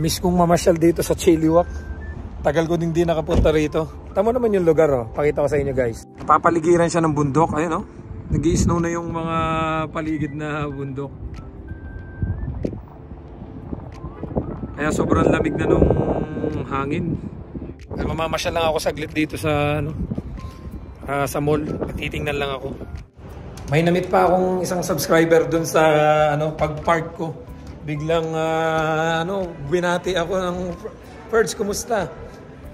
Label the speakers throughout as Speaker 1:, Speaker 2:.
Speaker 1: Namiss kong mamasyal dito sa Chilliwack. Tagal ko din nakapunta rito. Tama naman yung lugar, oh. Pakita ko sa inyo, guys. Papaligiran siya ng bundok. Ayun, oh. Nag-i-snow na yung mga paligid na bundok. Kaya sobrang lamig na nung hangin. Mamamasyal lang ako saglit dito sa sa mall. Titingnan lang ako. May namit pa akong isang subscriber dun sa pag-park ko. Biglang binati ako ng Ferds, kumusta?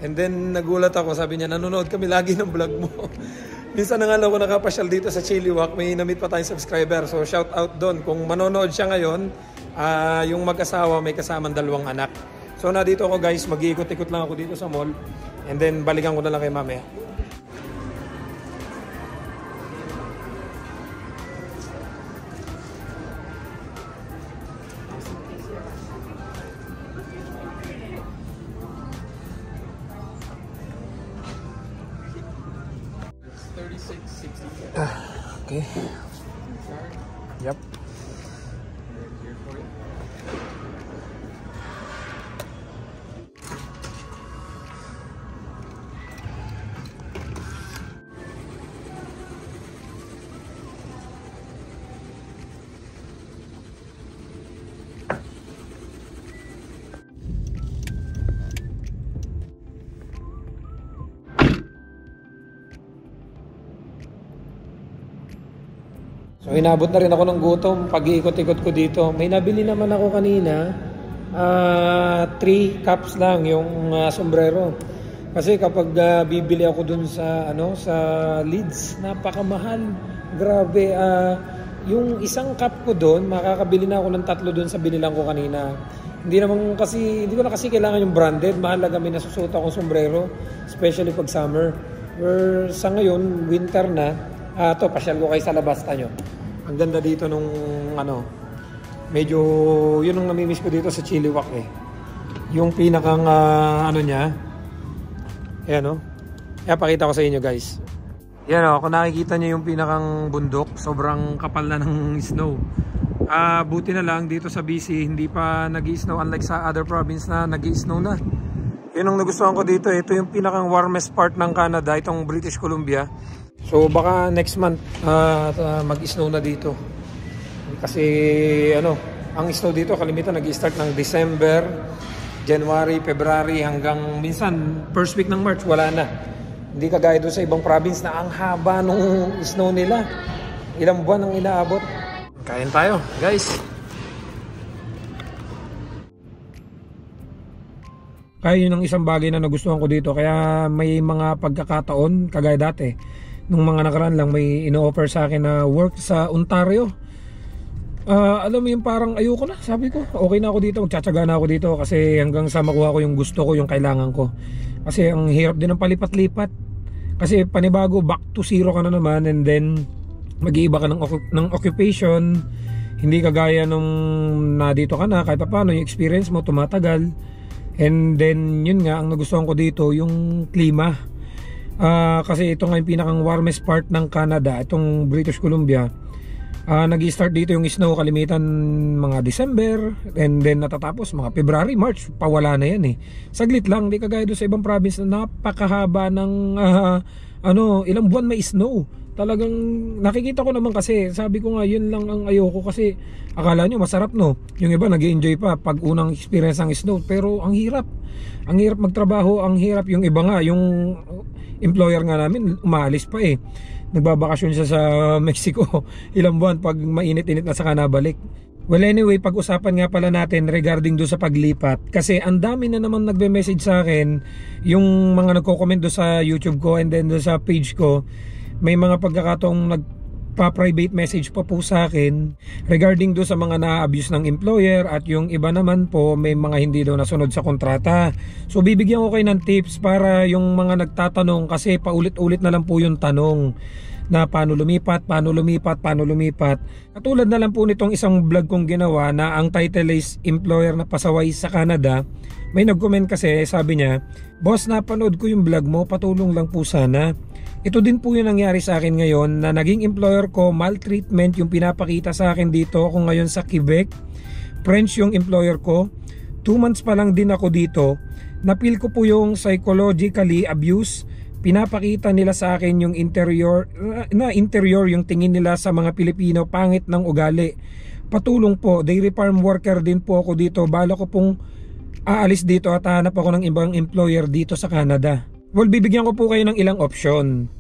Speaker 1: And then nagulat ako, sabi niya, nanonood kami lagi ng vlog mo. Minsan na nga lang ako nakapasyal dito sa Chilliwack, may namit pa tayong subscriber. So shout out doon. Kung manonood siya ngayon, yung mag-asawa may kasamang 2 anak. So dito ako, guys, mag-iikot-ikot lang ako dito sa mall. And then balikan ko na lang kay mamaya. Okay. Yep. So inabot na rin ako ng gutom pag-iikot-ikot ko dito. May nabili naman ako kanina, 3 cups lang yung sombrero. Kasi kapag bibili ako dun sa sa Leeds, napakamahal. Grabe, yung isang cup ko dun, makakabili na ako ng 3 dun sa binilang ko kanina. Hindi ko na kasi kailangan yung branded. Mahalaga may nasusuot akong sombrero, especially pag summer. Sa ngayon, winter na. To pasyal ko kayo sa labas tanyo. Ang ganda dito nung medyo yun ang namimiss ko dito sa Chilliwack eh. Yung pinakang niya. Ayan Kaya pakita ko sa inyo, guys. Yan kung nakikita niyo yung pinakang bundok, sobrang kapal na ng snow. Buti na lang dito sa BC hindi pa nag-i-snow, unlike sa other province na nag-i-snow na. Yun ang nagustuhan ko dito. Ito yung pinakang warmest part ng Canada, itong British Columbia. So baka next month mag-snow na dito. Kasi ang snow dito kalimitan nag-i-start ng December, January, February hanggang minsan first week ng March wala na. Hindi kagaya doon sa ibang province na ang haba nung snow nila. Ilang buwan ang inaabot. Kain tayo, guys. Kaya yun ang isang bagay na nagustuhan ko dito. Kaya may mga pagkakataon kagaya dati. Nung mga nakaraan lang may ino-offer sa akin na work sa Ontario. Alam mo yung parang ayoko na. Sabi ko okay na ako dito, magtsatsaga na ako dito. Kasi hanggang sa makuha ko yung gusto ko, yung kailangan ko. Kasi ang hirap din ng palipat-lipat. Kasi panibago, back to zero ka na naman. And then mag-iiba ka ng occupation. Hindi kagaya nung na dito ka na. Kahit pa paano yung experience mo tumatagal. And then yun nga, ang nagustuhan ko dito yung klima. Kasi ito nga yung pinakang warmest part ng Canada, itong British Columbia. Nag-i-start dito yung snow kalimitan mga December, and then natatapos mga February, March, pawala na yan eh. Saglit lang, di kagaya doon sa ibang province na napakahaba ng ilang buwan may snow. Talagang nakikita ko naman kasi, sabi ko nga yun lang ang ayoko kasi akala nyo masarap yung iba nag-i-enjoy pa pag unang experience ng snow, pero ang hirap magtrabaho, ang hirap. Yung iba nga, yung employer nga namin umalis pa eh, nagbabakasyon siya sa Mexico ilang buwan pag mainit-init na saka nabalik. Well anyway, pag-usapan nga pala natin regarding do sa paglipat, kasi ang dami na naman nagbe-message sa akin, yung mga nagko-comment do sa YouTube ko and then do sa page ko. May mga pagkakataong nagpa-private message pa po sa akin regarding do sa mga na-abuse ng employer, at yung iba naman po may mga hindi daw nasunod sa kontrata. So bibigyan ko kayo ng tips para yung mga nagtatanong, kasi paulit-ulit na lang po yung tanong na paano lumipat. Katulad na lang po nitong isang vlog kong ginawa na ang title is Employer na Pasaway sa Canada. May nag-comment kasi, sabi niya, "Boss, napanood ko yung vlog mo, patulong lang po sana." Ito din po yung nangyari sa akin ngayon, na naging employer ko, maltreatment yung pinapakita sa akin dito ako ngayon sa Quebec. French yung employer ko, 2 months pa lang din ako dito, na-feel ko po yung psychologically abuse. Pinapakita nila sa akin yung interior yung tingin nila sa mga Pilipino, pangit ng ugali. Patulong po, dairy farm worker din po ako dito. Bala ko pong aalis dito at hanap ako ng ibang employer dito sa Canada. Well, bibigyan ko po kayo ng ilang option.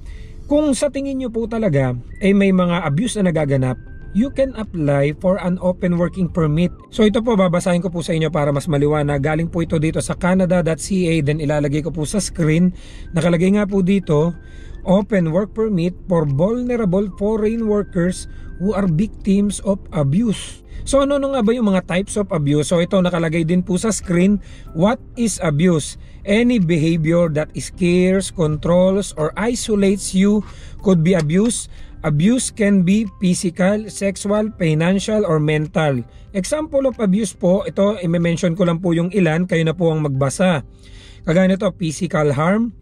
Speaker 1: Kung sa tingin nyo po talaga ay may mga abuse na nagaganap, you can apply for an open working permit. So ito po, babasahin ko po sa inyo para mas maliwanag. Galing po ito dito sa canada.ca, then ilalagay ko po sa screen. Nakalagay nga po dito, open work permit for vulnerable foreign workers who are victims of abuse. So ano nga ba yung mga types of abuse? So ito nakalagay din po sa screen. What is abuse? Any behavior that scares, controls, or isolates you could be abuse. Abuse can be physical, sexual, financial, or mental. Example of abuse po, ito i-mention ko lang po yung ilan, kayo na po ang magbasa. Kagaya nito, physical harm,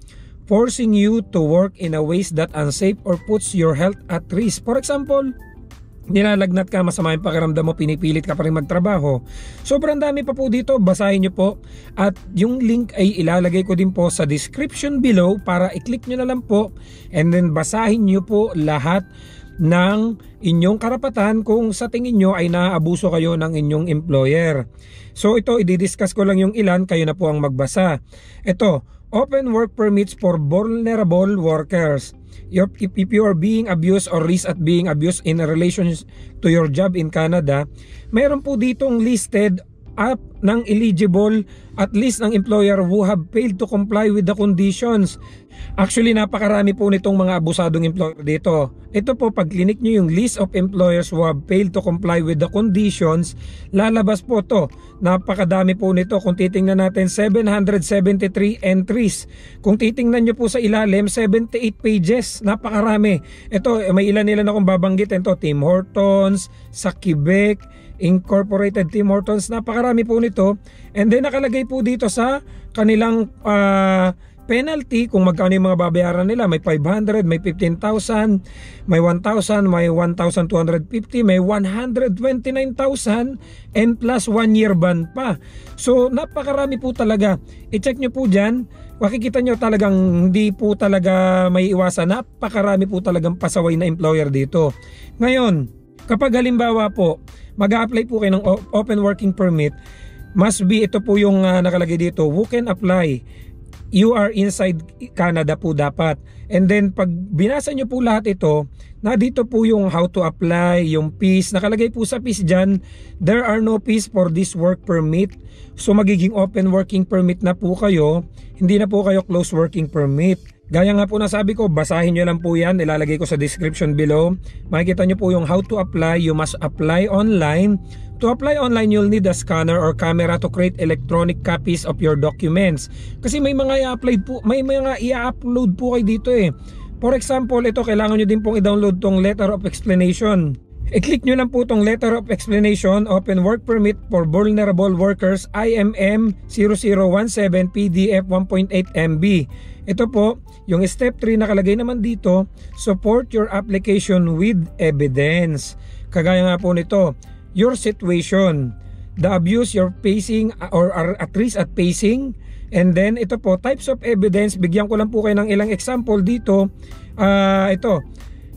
Speaker 1: forcing you to work in a ways that unsafe or puts your health at risk. For example, nilalagnat ka, masama yung pakiramdam mo, pinipilit ka pa rin magtrabaho. Sobrang dami pa po dito, basahin nyo po. At yung link ay ilalagay ko din po sa description below para i-click nyo na lang po. And then basahin nyo po lahat ng inyong karapatan kung sa tingin nyo ay naaabuso kayo ng inyong employer. So ito, i-discuss ko lang yung ilan, kayo na po ang magbasa. Ito, open work permits for vulnerable workers. If you are being abused or risk at being abused in relation to your job in Canada, mayroon po ditong listed up ng eligible at least ng employer who have failed to comply with the conditions. Actually, napakarami po nitong mga abusadong employer dito. Ito po, pag clinic nyo yung list of employers who have failed to comply with the conditions, lalabas po to. Napakadami po nito. Kung titingnan natin, 773 entries. Kung titingnan nyo po sa ilalim, 78 pages. Napakarami. Ito, may ilan-ilan akong babanggit. Ito, Tim Hortons, sa Quebec, Incorporated Tim Hortons. Napakarami po nito. And then nakalagay po dito sa kanilang penalty kung magkano yung mga babayaran nila. May 500, may 15,000, may 1,000, may 1,250, may 129,000 and plus 1 year ban pa. So napakarami po talaga. I-check nyo po dyan. Makikita nyo talagang hindi po talaga may iwasan. Napakarami po talagang pasaway na employer dito. Ngayon, kapag halimbawa po mag-a-apply po kayo ng open working permit, must be, ito po yung nakalagay dito, who can apply. You are inside Canada po dapat. And then pag binasa nyo po lahat ito, na dito po yung how to apply, yung fees, nakalagay po sa fees dyan, there are no fees for this work permit. So magiging open working permit na po kayo, hindi na po kayo close working permit. Gaya nga po na sabi ko, basahin nyo lang po yan, ilalagay ko sa description below. Makikita nyo po yung how to apply. You must apply online. To apply online, you'll need a scanner or camera to create electronic copies of your documents. Kasi may mga i-upload po kayo dito eh. For example, ito kailangan nyo din pong i-download tong letter of explanation. I-click nyo lang po tong letter of explanation, open work permit for vulnerable workers, IMM 0017 PDF 1.8 MB. Ito po, yung step 3 nakalagay naman dito, support your application with evidence. Kagaya nga po nito, your situation, the abuse you're facing or are at risk at facing. And then ito po, types of evidence, bigyan ko lang po kayo ng ilang example dito. Ito,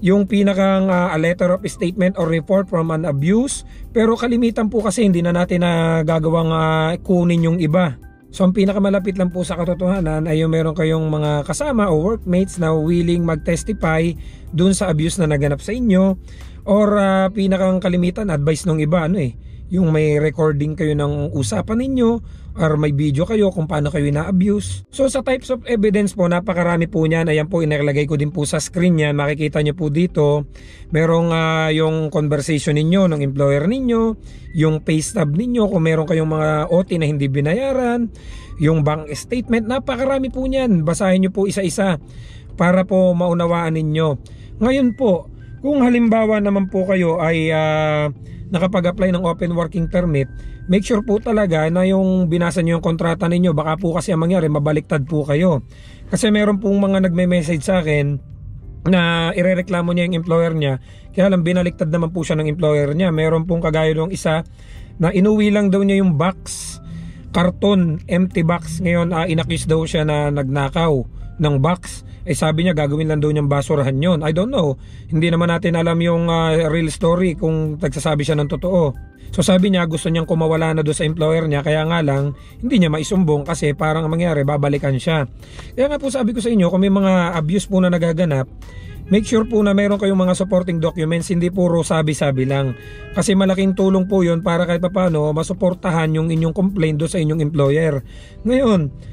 Speaker 1: yung pinakang a letter of statement or report from an abuse. Pero kalimitan po kasi hindi na natin gagawang kunin yung iba. So ang pinakamalapit lang po sa katotohanan ay yung meron kayong mga kasama o workmates na willing mag-testify dun sa abuse na naganap sa inyo. Or pinakang kalimitan, advice ng iba, yung may recording kayo ng usapan ninyo or may video kayo kung paano kayo na-abuse. So sa types of evidence po, napakarami po niyan. Ayan po, inilagay ko din po sa screen yan. Makikita nyo po dito, merong yung conversation ninyo ng employer ninyo, yung pay stub ninyo kung meron kayong mga OT na hindi binayaran, yung bank statement. Napakarami po niyan. Basahin nyo po isa-isa para po maunawaan ninyo. Ngayon po, kung halimbawa naman po kayo ay nakapag-apply ng open working permit, make sure po talaga na yung binasa nyo yung kontrata ninyo. Baka po kasi ang mangyari, mabaliktad po kayo. Kasi meron pong mga nagme-message sa akin na irereklamo niya yung employer niya, kaya lang binaliktad naman po siya ng employer niya. Meron pong kagaya ng isa na inuwi lang daw niya yung box karton, empty box. Ngayon inaccuse daw siya na nagnakaw ng box. Sabi niya gagawin lang daw niyang basurahan yon. I don't know, hindi naman natin alam yung real story kung nagsasabi siya ng totoo. So sabi niya gusto niyang kumawala na doon sa employer niya, kaya nga lang hindi niya maisumbong kasi parang mangyari babalikan siya. Kaya nga po sabi ko sa inyo, kung may mga abuse po na nagaganap, make sure po na meron kayong mga supporting documents, hindi puro sabi-sabi lang. Kasi malaking tulong po yun para kahit paano masuportahan yung inyong complaint do sa inyong employer. Ngayon,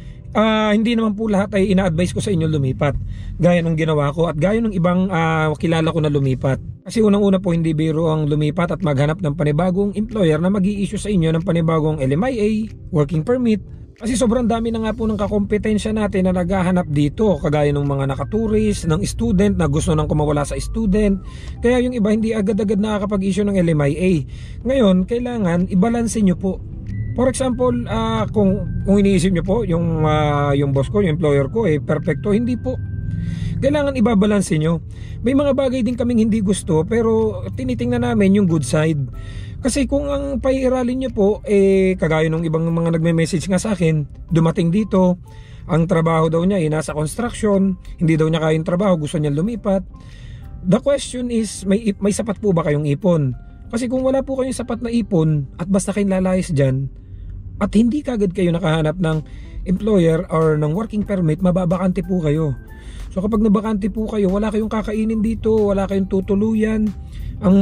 Speaker 1: hindi naman po lahat ay ina-advise ko sa inyo lumipat gaya ng ginawa ko at gaya ng ibang kilala ko na lumipat. Kasi unang-una po hindi biro ang lumipat at maghanap ng panibagong employer na mag-i-issue sa inyo ng panibagong LMIA, working permit. Kasi sobrang dami na nga po ng kakompetensya natin na naghahanap dito, kagaya ng mga nakaturis, ng student na gusto nang kumawala sa student. Kaya yung iba hindi agad-agad nakakapag-issue ng LMIA. Ngayon, kailangan ibalanse nyo po. For example, kung iniisip nyo po yung boss ko, yung employer ko perfecto, hindi po. Kailangan ibabalanse nyo. May mga bagay din kaming hindi gusto pero tinitingnan namin yung good side. Kasi kung ang paiiralin nyo po kagaya ng ibang mga nagme-message nga sa akin, dumating dito, ang trabaho daw niya nasa construction, hindi daw niya kayang trabaho, gusto niya lumipat. The question is, may sapat po ba kayong ipon? Kasi kung wala po kayong sapat na ipon at basta kayong lalayas dyan at hindi kagad kayo nakahanap ng employer or ng working permit, mababakante po kayo. So kapag nabakante po kayo, wala kayong kakainin dito, wala kayong tutuluyan. Ang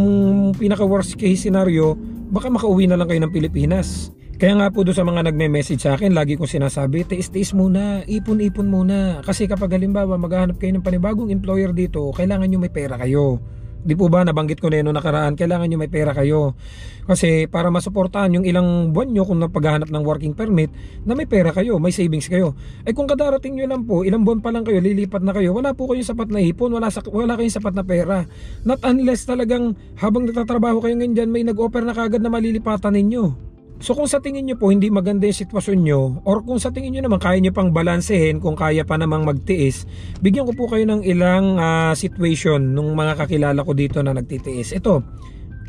Speaker 1: pinaka worst case scenario, baka makauwi na lang kayo ng Pilipinas. Kaya nga po doon sa mga nagme-message sa akin, lagi kong sinasabi, tiis-tiis muna, ipon-ipon muna. Kasi kapag halimbawa maghahanap kayo ng panibagong employer dito, kailangan nyo may pera kayo. Di po ba nabanggit ko na yun noong nakaraan, kailangan nyo may pera kayo. Kasi para masuportahan yung ilang buwan nyo kung napaghahanap ng working permit, na may pera kayo, may savings kayo. Kung kadarating nyo lang po, ilang buwan pa lang kayo, lilipat na kayo, wala po kayong sapat na ipon, wala kayong sapat na pera. Not unless talagang habang nagtatrabaho kayo ngayon dyan, may nag-offer na kagad na malilipatan ninyo. So kung sa tingin nyo po hindi maganda yung sitwasyon nyo, or kung sa tingin nyo naman kaya nyo pang balansehin, kung kaya pa namang magtiis, bigyan ko po kayo ng ilang situation nung mga kakilala ko dito na nagtitiis. Ito,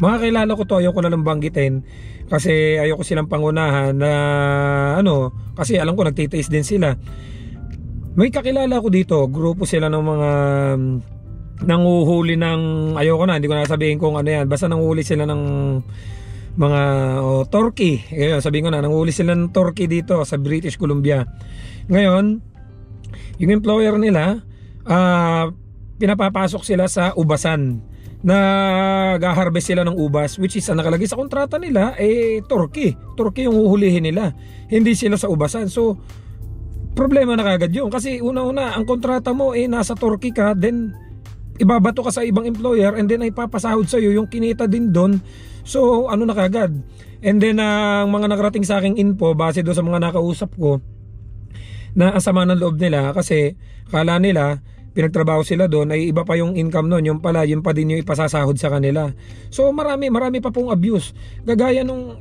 Speaker 1: mga kakilala ko to, ayoko na lang banggitin kasi ayoko silang pangunahan na kasi alam ko nagtitiis din sila. May kakilala ko dito, grupo sila ng mga nanguhuli ng, ayoko na, hindi ko na sabihin kung ano yan, basta nanguhuli sila ng mga turkey. Ngayon, sabihin ko na, nanguhuli sila ng turkey dito sa British Columbia. Ngayon, yung employer nila, pinapapasok sila sa ubasan. Nag-harvest sila ng ubas, which is ang nakalagay sa kontrata nila, turkey. Turkey yung huhulihin nila. Hindi sila sa ubasan. So, problema na kagad yun. Kasi una-una, ang kontrata mo nasa turkey ka, then ibabato ka sa ibang employer, and then ay papasahod sa'yo yung kinita din doon. So ano na kagad. And then ang mga nakarating sa aking info base doon sa mga nakausap ko, na ang sama ng loob nila kasi kala nila pinagtrabaho sila doon ay iba pa yung income noon, yung pala yun pa din yung ipasasahod sa kanila. So marami pa pong abuse. Gagaya nung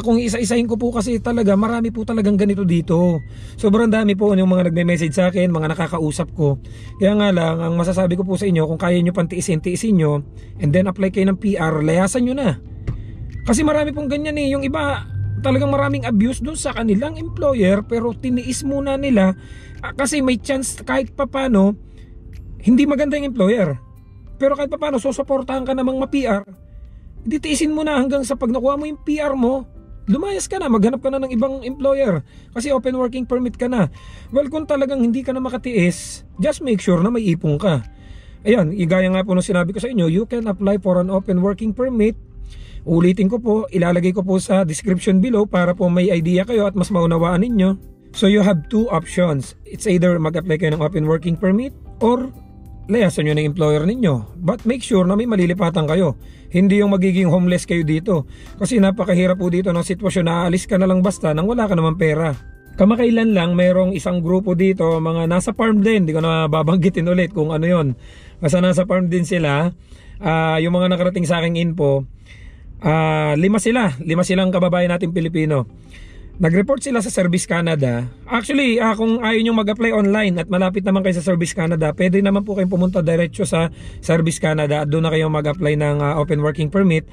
Speaker 1: kung isa-isahin ko po kasi talaga marami po talagang ganito dito. Sobrang dami po yung mga nagme-message sa akin, mga nakakausap ko. Kaya nga lang ang masasabi ko po sa inyo, kung kaya nyo pang tiisin nyo, and then apply kayo ng PR, layasan nyo na. Kasi marami pong ganyan yung iba talagang maraming abuse doon sa kanilang employer pero tiniis muna nila kasi may chance kahit papano hindi maganda yung employer. Pero kahit papano susuportahan ka namang ma-PR, hindi tiisin mo na hanggang sa pag nakuha mo yung PR mo, lumayas ka na, maghanap ka na ng ibang employer kasi open working permit ka na. Well, kung talagang hindi ka na makatiis, just make sure na may ipon ka. Ayan, igaya nga po nung sinabi ko sa inyo, you can apply for an open working permit. Ulitin ko po, ilalagay ko po sa description below para po may idea kayo at mas maunawaan ninyo. So you have two options. It's either mag-apply kayo ng open working permit or layasan nyo ng employer ninyo. But make sure na may malilipatan kayo. Hindi yung magiging homeless kayo dito. Kasi napakahirap po dito ng sitwasyon na aalis ka na lang basta nang wala ka naman pera. Kamakailan lang merong isang grupo dito, mga nasa farm din, hindi ko na babanggitin ulit kung ano yon. Basta nasa farm din sila. Yung mga nakarating sa aking info, lima silang kababayan natin Pilipino. Nag-report sila sa Service Canada. Actually, kung ayaw nyo mag-apply online at malapit naman kayo sa Service Canada, pwede naman po kayong pumunta diretso sa Service Canada at doon na kayo mag-apply ng open working permit.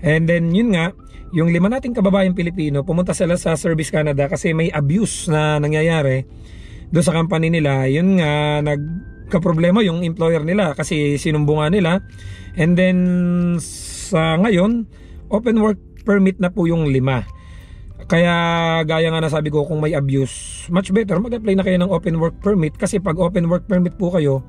Speaker 1: And then yun nga, yung 5 nating kababayang Pilipino, pumunta sila sa Service Canada kasi may abuse na nangyayari doon sa company nila. Yun nga, nagka-problema yung employer nila kasi sinumbungan nila. And then sa ngayon, open work permit na po yung 5. Kaya gaya nga nasabi ko, kung may abuse, much better mag-apply na kayo ng open work permit. Kasi pag open work permit po kayo,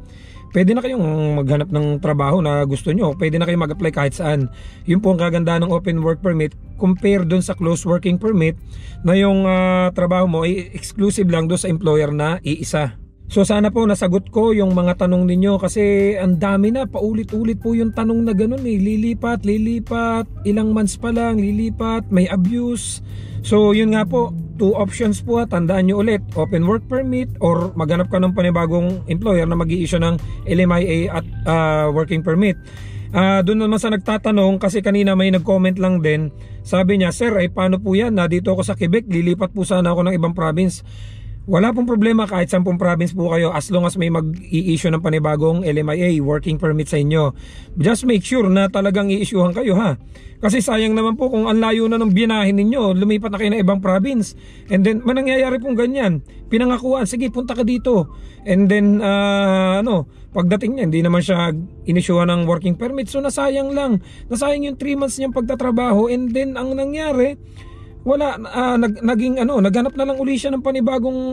Speaker 1: pwede na kayong maghanap ng trabaho na gusto nyo. Pwede na kayong mag-apply kahit saan. Yun po ang kagandahan ng open work permit compare dun sa closed working permit na yung trabaho mo ay exclusive lang doon sa employer na iisa. So sana po nasagot ko yung mga tanong ninyo kasi ang dami na, paulit-ulit po yung tanong na ganun eh. Lilipat, ilang months pa lang, lilipat, may abuse. So yun nga po, 2 options po, tandaan nyo ulit, open work permit or maghanap ka ng panibagong employer na mag-i-issue ng LMIA at working permit. Doon naman sa nagtatanong, kasi kanina may nag-comment lang din, sabi niya, sir ay paano po yan, dito ako sa Quebec, lilipat po sana ako ng ibang province. Wala pong problema kahit 10 province po kayo as long as may mag-i-issue ng panibagong LMIA, working permit sa inyo. Just make sure na talagang i-issuehan kayo ha. Kasi sayang naman po kung ang layo na ng binahin ninyo, lumipat na kayo ng ibang province. And then manangyayari pong ganyan, pinangakuan, sige punta ka dito. And then pagdating niya, hindi naman siya in-issuehan ng working permit. So nasayang lang, nasayang yung 3 months niyang pagtatrabaho. And then ang nangyari, wala, naghanap na lang uli siya ng panibagong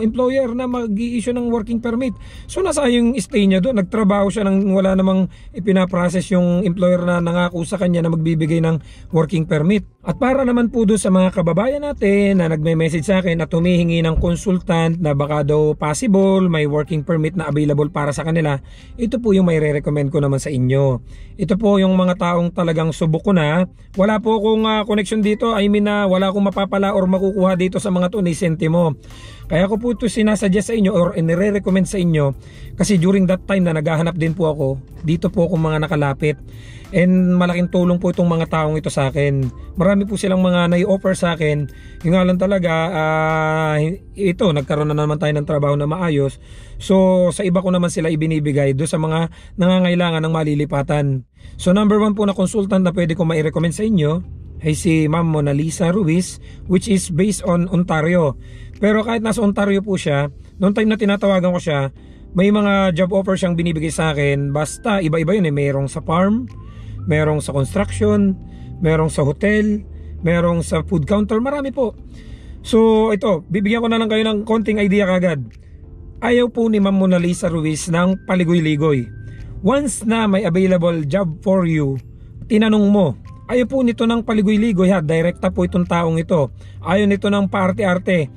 Speaker 1: employer na mag-i-issue ng working permit. So nasa yung stay niya doon, nagtrabaho siya nang wala namang ipinaprocess yung employer na nangako sa kanya na magbibigay ng working permit. At para naman po doon sa mga kababayan natin na nagme-message sa akin at humihingi ng consultant na baka daw possible may working permit na available para sa kanila, ito po yung may re-recommend ko naman sa inyo. Ito po yung mga taong talagang subok ko na, wala po akong connection dito, I mean wala akong mapapala or makukuha dito sa mga to ni sentimo. Kaya ko po ito sinasuggest sa inyo or inire-recommend sa inyo kasi during that time na naghahanap din po ako, dito po akong mga nakalapit. And malaking tulong po itong mga taong ito sa akin. Marami po silang mga nai-offer sa akin. Yung nga lang talaga, ito, nagkaroon na naman tayo ng trabaho na maayos. So sa iba ko naman sila ibinibigay do sa mga nangangailangan ng malilipatan. So number 1 po na consultant na pwede ko mai-recommend sa inyo ay si Ma'am Mona Lisa Ruiz, which is based on Ontario. Pero kahit nasa Ontario po siya, noong time na tinatawagan ko siya, may mga job offer siyang binibigay sa akin. Basta iba-iba yun eh. Mayroong sa farm, merong sa construction, merong sa hotel, merong sa food counter, marami po. So ito, bibigyan ko na lang kayo ng konting idea kagad. Ayaw po ni Ma'am Mona Lisa Ruiz ng paligoy-ligoy. Once na may available job for you, tinanong mo, ayaw po nito ng paligoy-ligoy ha, direkta po itong taong ito. Ayaw nito ng paarte-arte.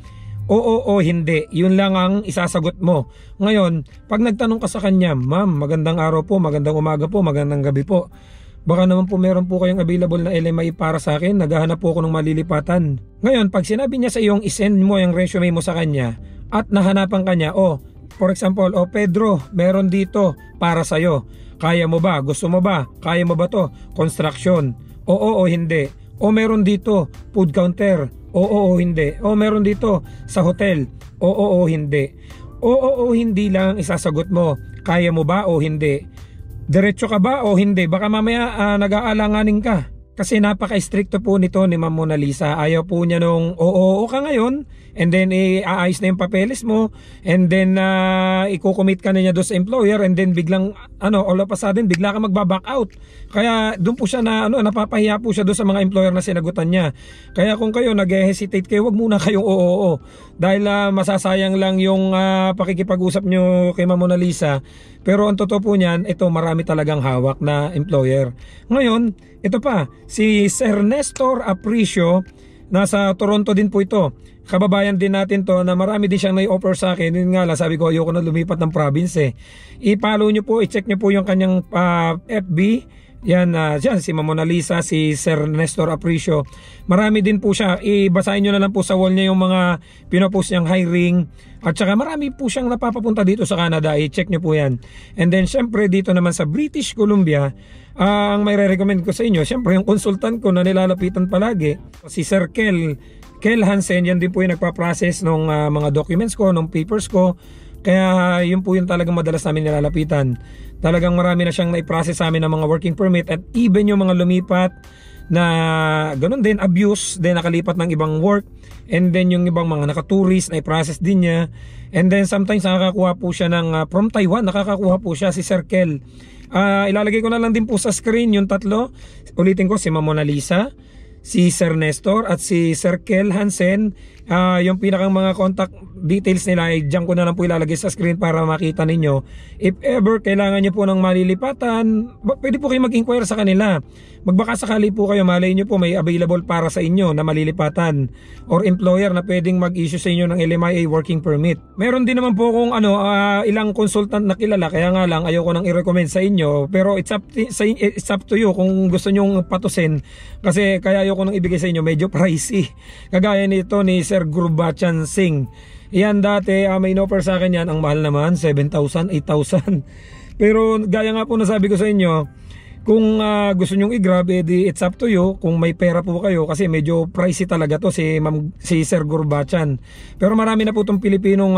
Speaker 1: Oo o hindi, yun lang ang isasagot mo. Ngayon, pag nagtanong ka sa kanya, ma'am, magandang araw po, magandang umaga po, magandang gabi po, baka naman po meron po kayong available na LMI para sa akin, naghahanap po ako ng malilipatan. Ngayon, pag sinabi niya sa iyong isend mo yung resume mo sa kanya at nahanapan kanya, for example, Pedro, meron dito para sa'yo. Kaya mo ba? Gusto mo ba? Kaya mo ba to? Construction. Oo o hindi. O meron dito, food counter. Oo o hindi. O meron dito sa hotel. Oo o hindi. Oo o hindi lang isasagot mo. Kaya mo ba o hindi? Diretso ka ba o hindi? Baka mamaya nag-aalanganin ka. Kasi napaka-stricto po nito ni Ma'am Mona Lisa. Ayaw po niya nung oo ka ngayon, and then aayos na yung papeles mo, and then i-commit ka na niya doon sa employer, and then biglang all of a sudden bigla ka magba-back out. Kaya doon po siya na napapahiya po siya doon sa mga employer na sinagutan niya. Kaya kung kayo nag-hesitate kayo, wag muna kayong oo. Dahil masasayang lang yung pakikipag-usap nyo kay Ma'am Mona Lisa. Pero ang totoo po niyan, ito marami talagang hawak na employer. Ngayon, ito pa, si Sir Nestor Apricio, nasa Toronto din po ito. Kababayan din natin to na marami din siyang nai-offer sa akin. Yun nga lang, sabi ko ayoko na lumipat ng province eh. I-follow nyo po, i-check nyo po yung kanyang FB. Yan, dyan, si Ma'am Mona Lisa, si Sir Nestor Apricio. Marami din po siya. Ibasahin nyo na lang po sa wall niya yung mga pinopost niyang hiring. At saka marami po siyang napapapunta dito sa Canada. I-check nyo po yan. And then syempre dito naman sa British Columbia, ang may re-recommend ko sa inyo, syempre yung consultant ko na nilalapitan palagi, si Sir Kel Hansen. Yan din po yung nagpa-process ng mga documents ko, ng papers ko. Kaya yun po yung talagang madalas namin nilalapitan. Talagang marami na siyang naiprocess sa amin ng mga working permit, at even yung mga lumipat na ganun din, abuse din, nakalipat ng ibang work, and then yung ibang mga nakatourist na i-process din niya. And then sometimes nakakakuha po siya ng from Taiwan, nakakakuha po siya si Circle. Ilalagay ko na lang din po sa screen yung tatlo. Ulitin ko, si Ma'am Mona Lisa, si Sir Nestor at si Sir Kel Hansen. Yung pinakang mga contact details nila ay diyan ko na lang po ilalagay sa screen para makita ninyo. If ever kailangan nyo po ng malilipatan, pwede po kayo mag-inquire sa kanila. Magbaka sakali po kayo, malay nyo po may available para sa inyo na malilipatan, or employer na pwedeng mag-issue sa inyo ng LMIA working permit. Meron din naman po kung ilang consultant na kilala, kaya nga lang ayoko nang i-recommend sa inyo, pero it's up to you kung gusto nyong patusin, kasi kaya ayoko nang ibigay sa inyo, medyo pricey. Kagaya nito ni Sir Gurbachan Singh. Yan dati, may in-offer sa akin yan, ang mahal naman, 7,000, 8,000. Pero gaya nga po nasabi ko sa inyo, kung gusto nyong i-grab, it's up to you kung may pera po kayo, kasi medyo pricey talaga to si Sir Gurbachan. Pero marami na po itong Pilipinong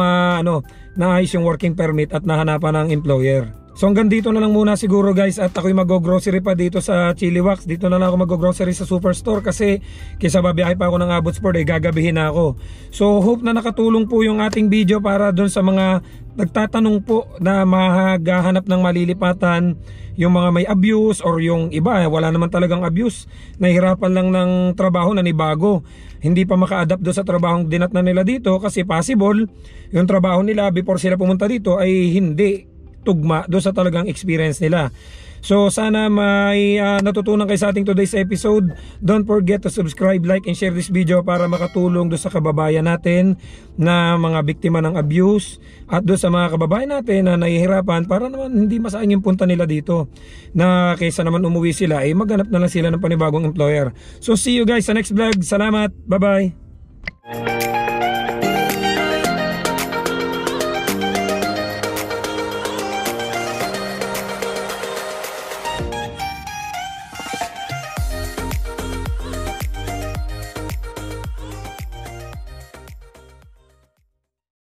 Speaker 1: naayos yung working permit at nahanapan ng employer. So hanggang dito na lang muna siguro guys, at ako'y mag-grocery pa dito sa Chili Wax. Dito na lang ako mag-grocery sa Superstore, kasi kaysa babiyahe pa ako ng Abbotsford gagabihin na ako. So hope na nakatulong po yung ating video para doon sa mga nagtatanong po na mahahanap ng malilipatan, yung mga may abuse, or yung iba wala naman talagang abuse, nahihirapan lang ng trabaho na nibago, hindi pa maka-adapt do sa trabahong dinatnan nila dito, kasi possible yung trabaho nila before sila pumunta dito ay hindi tugma do sa talagang experience nila. So sana may natutunan kayo sa ating today's episode. Don't forget to subscribe, like, and share this video para makatulong do sa kababayan natin na mga biktima ng abuse, at do sa mga kababayan natin na nahihirapan, para naman hindi masayang yung punta nila dito, na kaysa naman umuwi sila maghanap na lang sila ng panibagong employer. So see you guys sa next vlog. Salamat, bye bye.